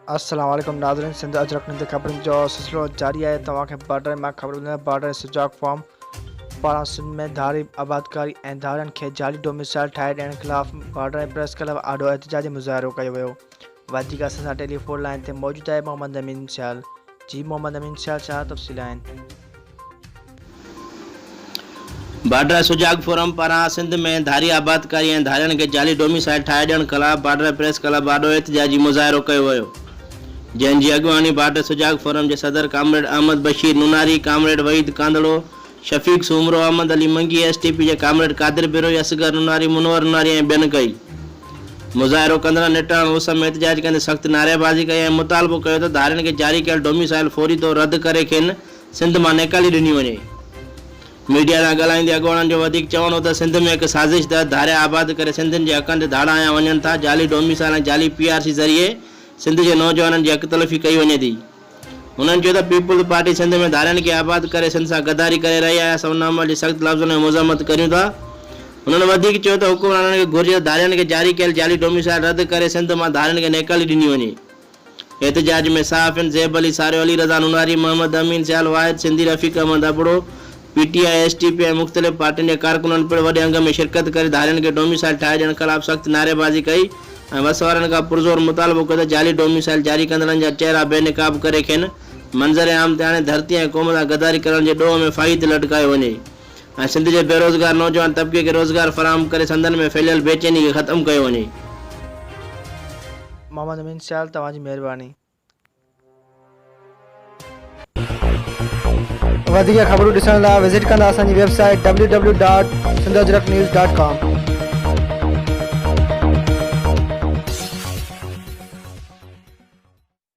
अस्सलाम वालेकुम नाज़रीन। सिंध अजरक निंद ख़बरुनि जो सिलसिलो जारी आहे। तव्हांखे बॉर्डर मां ख़बर ॿुधायां। बॉर्डर सुजाक फॉर्म पारां सिंध में धारी आबादकारी ऐं धारियुनि खे जाली डोमिसाइल ठाहे ॾियण ख़िलाफ़ बॉर्डर प्रेस क्लब आॾो एहतजाजी मुज़ाहिरो कयो वियो। वधीक असां सां टेलीफोन लाइन ते मौजूदु आहे मोहम्मद अमीन सियाल। जी मोहम्मद अमीन सियाल, छा तफ़सील आहिनि? बॉर्डर सुजाग फोरम पारां सिंध में धारी आबादकारी ऐं धारियुनि खे जाली डोमिसाइल ठाहे ॾियण ख़िलाफ़ बॉर्डर प्रेस क्लब आॾो एहतजाजी मुज़ाहिरो कयो वियो, जंहिंजी अॻुवानी बॉर्डर सुजाग फोरम जे सदर कामरेड अहमद बशीर नुनारी, कामरेड वहीद कांदड़ो, शफ़ीक सूमरो, अहमद अली मंगी, एसटीपी जे कामरेड कादिर बिरोई, असगर नुनारी, मुनवर नुनारी ऐं ॿियनि कई। मुज़ाहिरो कंदड़ निटण उस में एहतजाज कंदे सख़्त नारेबाज़ी कई ऐं मुतालबो कयो त धारियुनि खे जारी कयल डोमिसाइल फौरी तौर रद्द करे खेनि सिंध मां निकाली ॾिनी वञे। मीडिया सां ॻाल्हाईंदे अॻुवाणनि जो वधीक चवणो त सिंध में हिकु साज़िश तहत धारिया आबाद करे सिंधियुनि जे हक़नि ते धाड़ा आया वञनि था। जाली डोमिसाइल ऐं जाली पीआरसी ज़रिए सिंध जे नौजवाननि जी हक़ तलफ़ी कई वञे थी। हुननि चयो त पीपुल्स पार्टी सिंध में धारियुनि खे आबाद करे सिंध सां गद्दारी करे रही आहे। असां उन अमल जी सख़्त लफ़्ज़नि में मज़म्मत करियूं था। हुननि वधीक चयो त हुकुमराननि खे घुर्जे त धारियुनि खे जारी कयल जाली डोमिसाइल रद्द करे सिंध मां धारियुनि खे निकाली ॾिनी वञे। एहतजाज में साफ़िन ज़ैब अली सारियो, अली रज़ा नुनारी, मोहम्मद अमीन सियाल, वाहिद सिंधी, रफ़ीक अहमद अबड़ो, पीटीआई, एसटीपी ऐं मुख़्तलिफ़ पार्टियुनि जे कारकुननि पिणु वॾे अंग में शिरकत करे धारियुनि खे डोमिसाइल ठाहे ॾियण ख़िलाफ़ सख़्त नारेबाज़ी कई ऐं वसवारनि खां पुरज़ोर मुतालबो कयो त जाली डोमिसाइल जारी कंदड़नि जा चहिरा बेनिकाब करे खेनि मंज़र आम ते हाणे धरती ऐं क़ौम सां गद्दारी करण जे ॾोह में फाही ते लटकायो वञे ऐं सिंध जे बेरोज़गार नौजवान तबिके खे रोज़गार फ़राहम करे संदनि में फैलियल बेचैनी खे ख़तमु कयो वञे। मोहम्मद अमीन सियाल, तव्हांजी महिरबानी। वधीक ख़बरूं ॾिसण लाइ विज़िट कंदा असांजी वेबसाइट www.sindhajraknews.com।